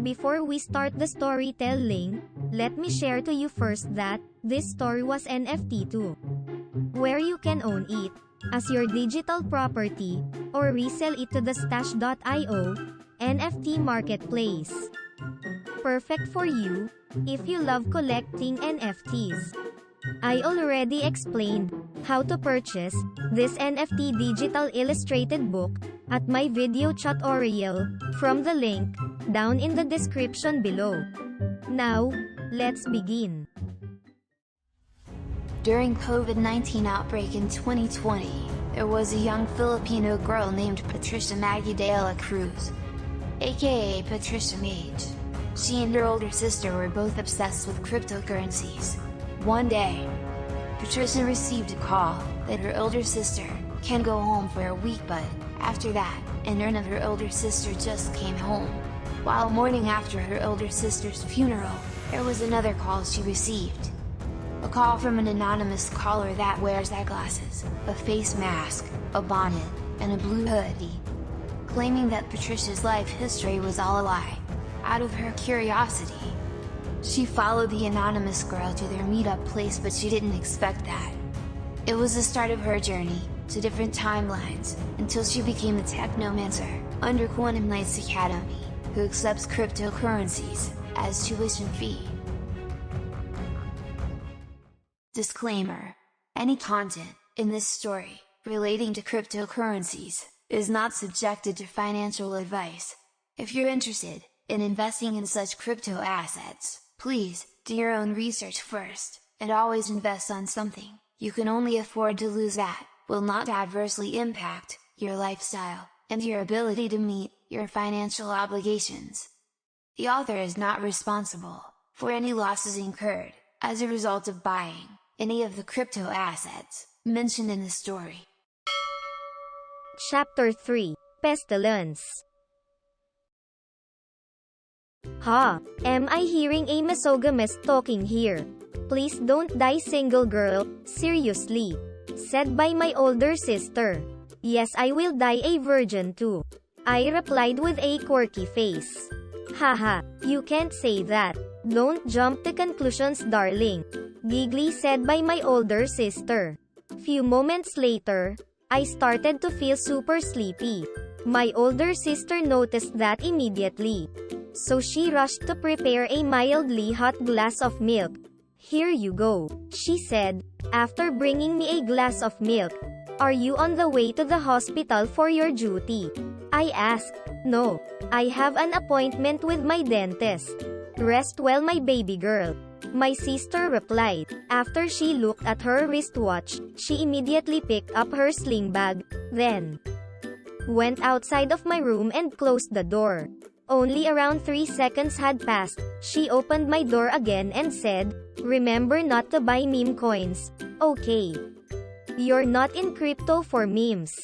Before we start the storytelling, let me share to you first that this story was NFT too, where you can own it as your digital property or resell it to the stashh.io NFT marketplace. Perfect for you if you love collecting NFTs. I already explained how to purchase this NFT digital illustrated book at my video tutorial from the link down in the description below. Now, let's begin. During COVID-19 outbreak in 2020, there was a young Filipino girl named Patricia Mage Cruz, aka Patricia Mage. She and her older sister were both obsessed with cryptocurrencies. One day, Patricia received a call that her older sister can go home for a week, but after that, none of her older sister just came home. While mourning after her older sister's funeral, there was another call she received. A call from an anonymous caller that wears eyeglasses, a face mask, a bonnet, and a blue hoodie, claiming that Patricia's life history was all a lie. Out of her curiosity, she followed the anonymous girl to their meetup place, but she didn't expect that. It was the start of her journey to different timelines, until she became a technomancer under Quantum Knight's Academy, who accepts cryptocurrencies as tuition fee. Disclaimer: any content in this story relating to cryptocurrencies is not subjected to financial advice. If you're interested in investing in such crypto assets, please do your own research first, and always invest on something you can only afford to lose that will not adversely impact your lifestyle and your ability to meet your financial obligations. The author is not responsible for any losses incurred as a result of buying any of the crypto assets mentioned in the story. Chapter 3: Pestilence. Ha! Am I hearing a misogynist talking here? Please don't die, single girl, seriously. Said by my older sister. Yes, I will die a virgin too. I replied with a quirky face. Haha, you can't say that. Don't jump to conclusions, darling. Giggly said by my older sister. Few moments later, I started to feel super sleepy. My older sister noticed that immediately. So she rushed to prepare a mildly hot glass of milk. Here you go, she said, after bringing me a glass of milk. Are you on the way to the hospital for your duty? I asked. No, I have an appointment with my dentist. Rest well, my baby girl, my sister replied. After she looked at her wristwatch, she immediately picked up her sling bag, then went outside of my room and closed the door. Only around 3 seconds had passed, she opened my door again and said, "Remember not to buy meme coins, okay? You're not in crypto for memes."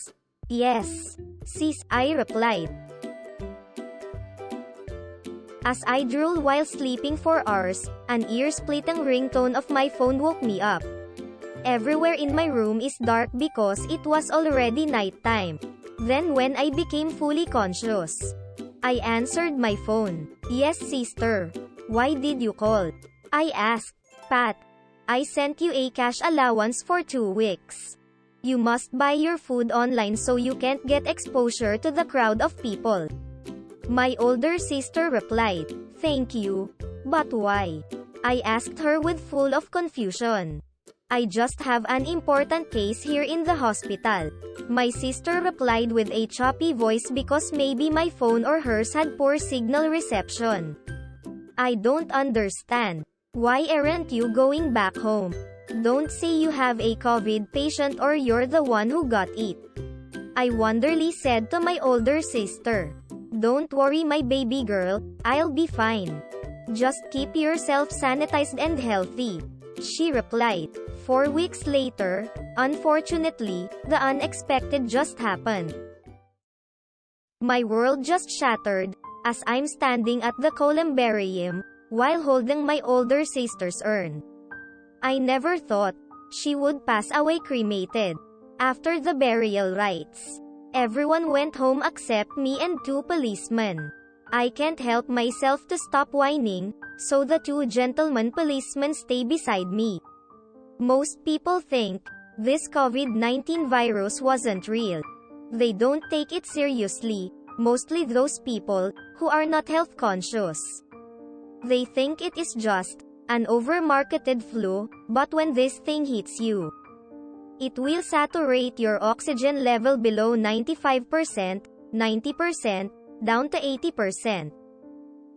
"Yes, sis," I replied. As I drooled while sleeping for hours, an ear-splitting ringtone of my phone woke me up. Everywhere in my room is dark because it was already nighttime. Then when I became fully conscious, I answered my phone. "Yes, sister. Why did you call?" I asked. "Pat, I sent you a cash allowance for 2 weeks. You must buy your food online so you can't get exposure to the crowd of people." My older sister replied, "Thank you. But why?" I asked her with full of confusion. "I just have an important case here in the hospital," my sister replied with a choppy voice because maybe my phone or hers had poor signal reception. "I don't understand. Why aren't you going back home? Don't say you have a COVID patient or you're the one who got it," I wonderingly said to my older sister. "Don't worry, my baby girl, I'll be fine. Just keep yourself sanitized and healthy," she replied. 4 weeks later, unfortunately, the unexpected just happened. My world just shattered, as I'm standing at the columbarium, while holding my older sister's urn. I never thought she would pass away cremated. After the burial rites, everyone went home except me and 2 policemen. I can't help myself to stop whining, so the two gentlemen policemen stay beside me. Most people think this COVID-19 virus wasn't real. They don't take it seriously, mostly those people who are not health conscious. They think it is just an over-marketed flu, but when this thing hits you, it will saturate your oxygen level below 95%, 90%, down to 80%.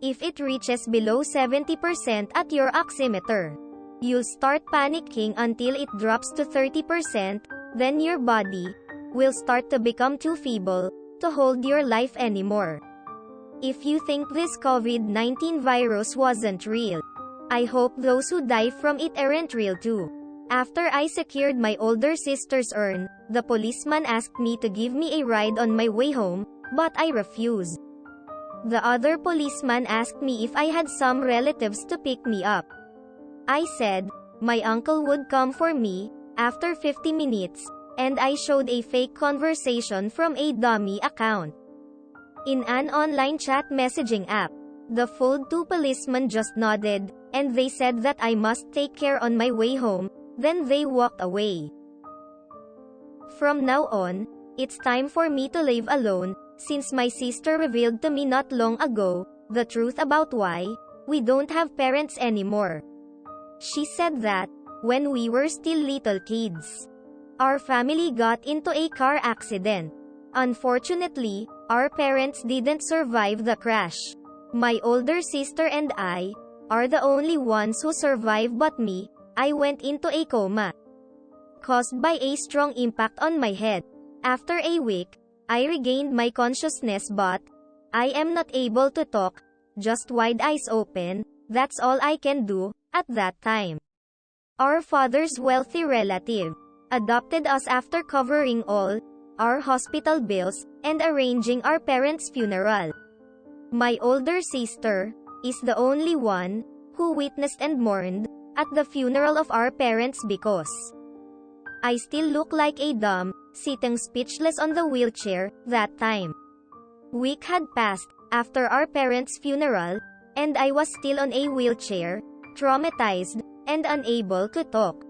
If it reaches below 70% at your oximeter, you'll start panicking until it drops to 30%, then your body will start to become too feeble to hold your life anymore. If you think this COVID-19 virus wasn't real, I hope those who die from it aren't real too. After I secured my older sister's urn, the policeman asked me to give me a ride on my way home, but I refused. The other policeman asked me if I had some relatives to pick me up. I said my uncle would come for me after 50 minutes, and I showed a fake conversation from a dummy account in an online chat messaging app. The full two policemen just nodded, and they said that I must take care on my way home, then they walked away. From now on, it's time for me to live alone, since my sister revealed to me not long ago the truth about why we don't have parents anymore. She said that when we were still little kids, our family got into a car accident. Unfortunately, our parents didn't survive the crash. My older sister and I are the only ones who survived, but me, I went into a coma caused by a strong impact on my head. After a week, I regained my consciousness, but I am not able to talk, just wide eyes open. That's all I can do at that time. Our father's wealthy relative adopted us after covering all our hospital bills and arranging our parents' funeral. My older sister is the only one who witnessed and mourned at the funeral of our parents because I still look like a dumb, sitting speechless on the wheelchair that time. Week had passed after our parents' funeral, and I was still on a wheelchair, traumatized, and unable to talk.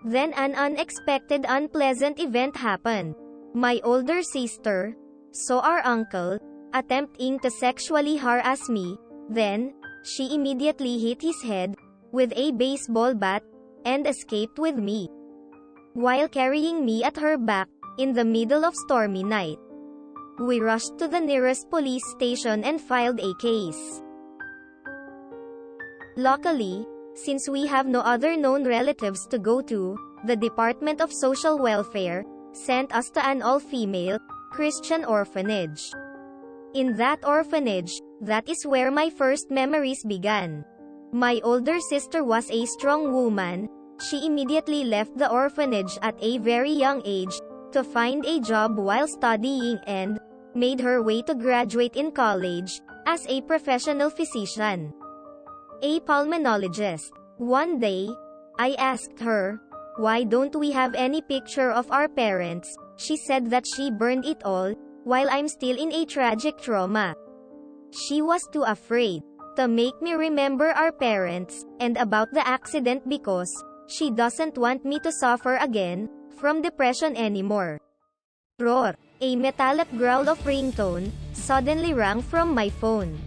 Then an unexpected unpleasant event happened. My older sister saw our uncle attempting to sexually harass me, then she immediately hit his head with a baseball bat and escaped with me, while carrying me at her back in the middle of stormy night. We rushed to the nearest police station and filed a case. Luckily, since we have no other known relatives to go to, the Department of Social Welfare sent us to an all-female Christian orphanage. In that orphanage, that is where my first memories began. My older sister was a strong woman. She immediately left the orphanage at a very young age to find a job while studying and made her way to graduate in college as a professional physician, a pulmonologist. One day, I asked her, "Why don't we have any picture of our parents?" She said that she burned it all while I'm still in a tragic trauma. She was too afraid to make me remember our parents and about the accident because she doesn't want me to suffer again from depression anymore. Roar! A metallic growl of ringtone suddenly rang from my phone.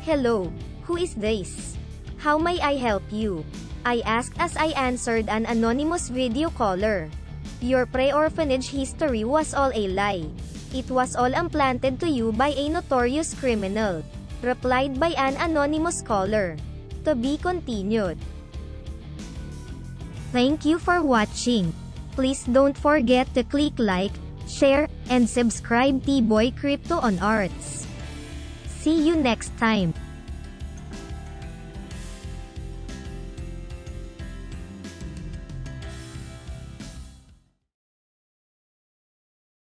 "Hello, who is this? How may I help you?" I asked as I answered an anonymous video caller. "Your pre-orphanage history was all a lie. It was all implanted to you by a notorious criminal," replied by an anonymous caller. To be continued. Thank you for watching. Please don't forget to click like, share, and subscribe to Boy Crypto on Arts. See you next time.